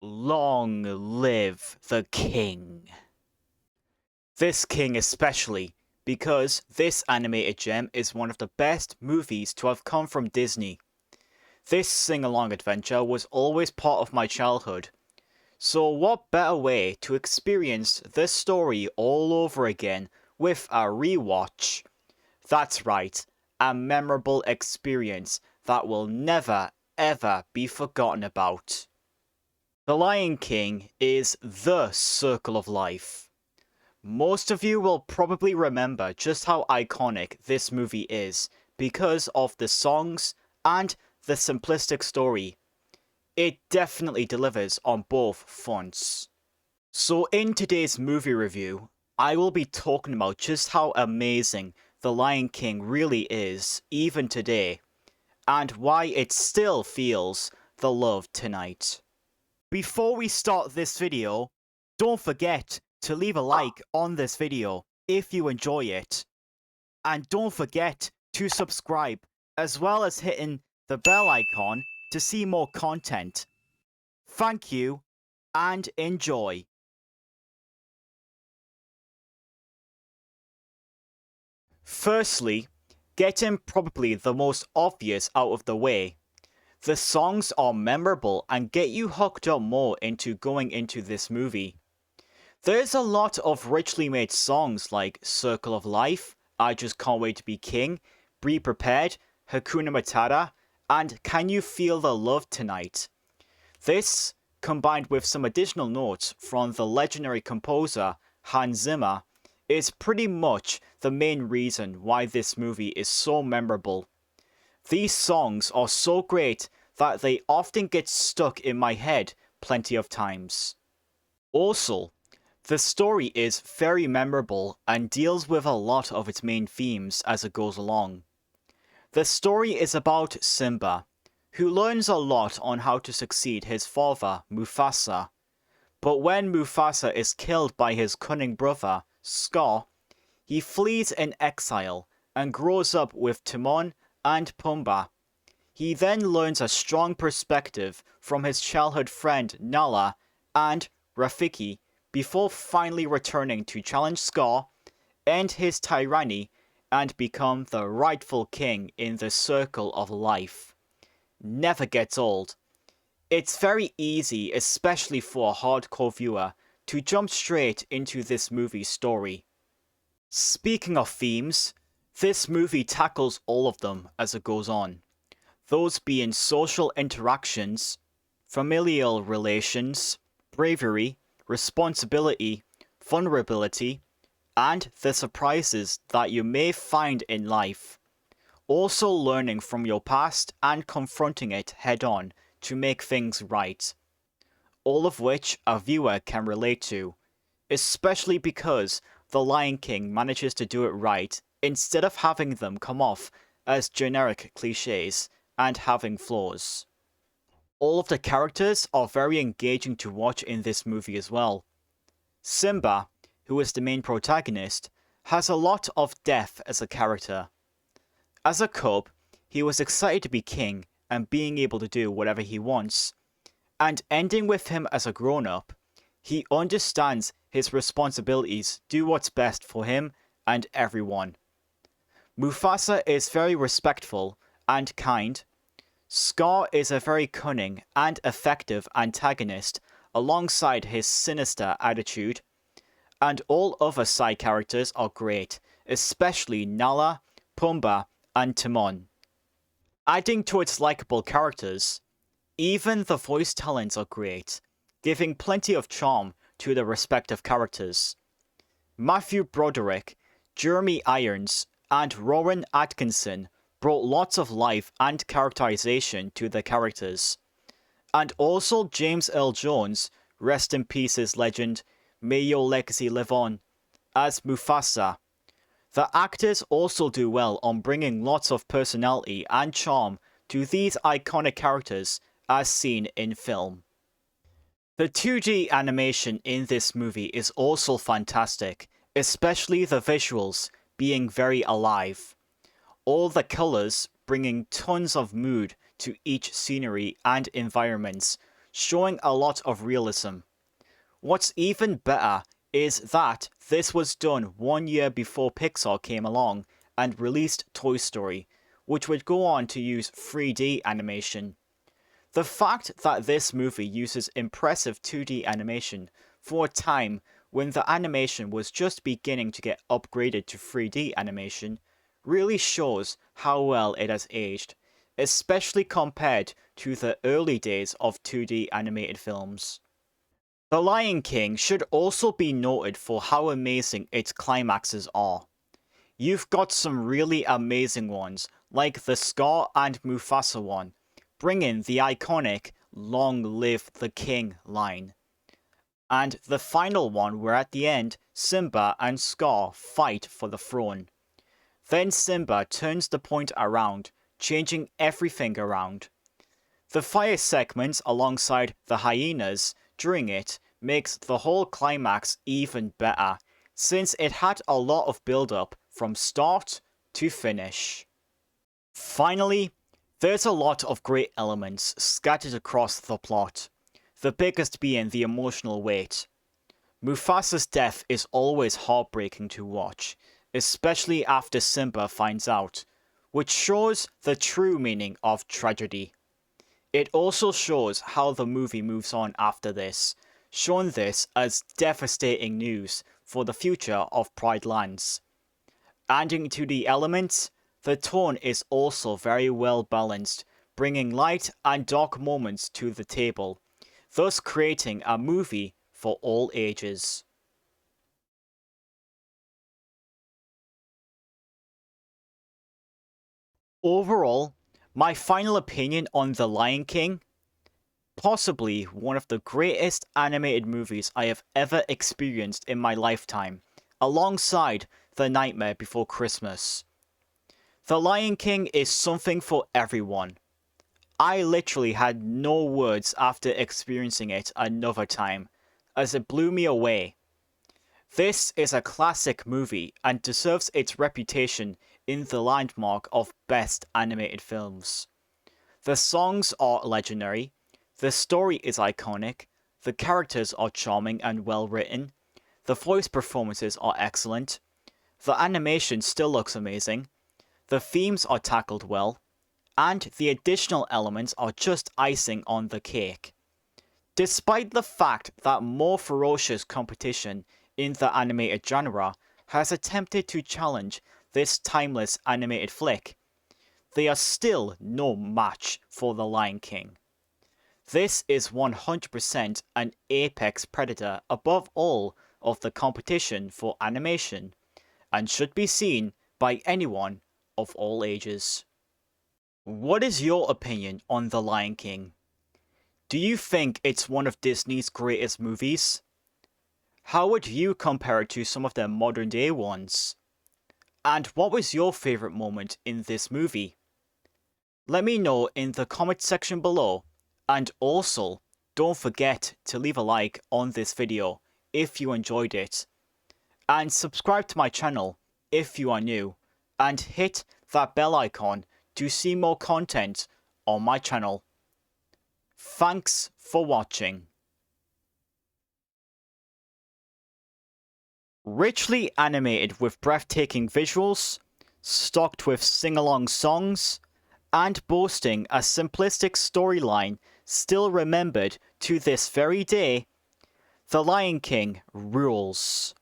Long live the king. This king especially, because this animated gem is one of the best movies to have come from Disney. This sing-along adventure was always part of my childhood. So what better way to experience this story all over again with a rewatch? That's right, a memorable experience that will never ever be forgotten about. The Lion King is the circle of life. Most of you will probably remember just how iconic this movie is because of the songs and the simplistic story. It definitely delivers on both fronts. So in today's movie review, I will be talking about just how amazing The Lion King really is, even today, and why it still feels the love tonight. Before we start this video, don't forget to leave a like on this video if you enjoy it. And don't forget to subscribe, as well as hitting the bell icon to see more content. Thank you, and enjoy. Firstly, getting probably the most obvious out of the way. The songs are memorable and get you hooked up more into going into this movie. There's a lot of richly made songs like Circle of Life, I Just Can't Wait to Be King, Be Prepared, Hakuna Matata, and Can You Feel the Love Tonight? This, combined with some additional notes from the legendary composer Hans Zimmer, is pretty much the main reason why this movie is so memorable. These songs are so great that they often get stuck in my head plenty of times. Also, the story is very memorable and deals with a lot of its main themes as it goes along. The story is about Simba, who learns a lot on how to succeed his father, Mufasa. But when Mufasa is killed by his cunning brother, Scar, he flees in exile and grows up with Timon and Pumbaa. He then learns a strong perspective from his childhood friend Nala and Rafiki before finally returning to challenge Scar, end his tyranny, and become the rightful king in the circle of life. Never gets old. It's very easy, especially for a hardcore viewer, to jump straight into this movie's story. Speaking of themes, this movie tackles all of them as it goes on. Those being social interactions, familial relations, bravery, responsibility, vulnerability, and the surprises that you may find in life. Also learning from your past and confronting it head on to make things right. All of which a viewer can relate to, especially because The Lion King manages to do it right instead of having them come off as generic cliches and having flaws. All of the characters are very engaging to watch in this movie as well. Simba, who is the main protagonist, has a lot of depth as a character. As a cub, he was excited to be king and being able to do whatever he wants. And ending with him as a grown-up, he understands his responsibilities, do what's best for him and everyone. Mufasa is very respectful and kind. Scar is a very cunning and effective antagonist alongside his sinister attitude. And all other side characters are great, especially Nala, Pumbaa, and Timon. Adding to its likable characters, even the voice talents are great, giving plenty of charm to the respective characters. Matthew Broderick, Jeremy Irons, and Rowan Atkinson brought lots of life and characterization to the characters. And also James Earl Jones, rest in peace his legend, may your legacy live on, as Mufasa. The actors also do well on bringing lots of personality and charm to these iconic characters as seen in film. The 2D animation in this movie is also fantastic, especially the visuals being very alive. All the colours bringing tons of mood to each scenery and environments showing a lot of realism. What's even better is that this was done 1 year before Pixar came along and released Toy Story, which would go on to use 3D animation. The fact that this movie uses impressive 2D animation for a time when the animation was just beginning to get upgraded to 3D animation really shows how well it has aged, especially compared to the early days of 2D animated films. The Lion King should also be noted for how amazing its climaxes are. You've got some really amazing ones, like the Scar and Mufasa one, bringing the iconic "Long live the King" line. And the final one where at the end, Simba and Scar fight for the throne. Then Simba turns the point around, changing everything around. The fire segments alongside the hyenas during it makes the whole climax even better, since it had a lot of build-up from start to finish. Finally, there's a lot of great elements scattered across the plot, the biggest being the emotional weight. Mufasa's death is always heartbreaking to watch, especially after Simba finds out, which shows the true meaning of tragedy. It also shows how the movie moves on after this, showing this as devastating news for the future of Pride Lands. Adding to the elements, the tone is also very well balanced, bringing light and dark moments to the table, thus creating a movie for all ages. Overall, my final opinion on The Lion King: possibly one of the greatest animated movies I have ever experienced in my lifetime, alongside The Nightmare Before Christmas. The Lion King is something for everyone. I literally had no words after experiencing it another time, as it blew me away. This is a classic movie and deserves its reputation in the landmark of best animated films. The songs are legendary, the story is iconic, the characters are charming and well written, the voice performances are excellent, the animation still looks amazing, the themes are tackled well, and the additional elements are just icing on the cake. Despite the fact that more ferocious competition in the animated genre has attempted to challenge this timeless animated flick, they are still no match for The Lion King. This is 100% an apex predator above all of the competition for animation, and should be seen by anyone of all ages. What is your opinion on The Lion King? Do you think it's one of Disney's greatest movies? How would you compare it to some of their modern day ones? And what was your favorite moment in this movie? Let me know in the comment section below, and also don't forget to leave a like on this video if you enjoyed it, and subscribe to my channel if you are new, and hit that bell icon to see more content on my channel. Thanks for watching. Richly animated with breathtaking visuals, stocked with sing-along songs, and boasting a simplistic storyline still remembered to this very day, The Lion King rules.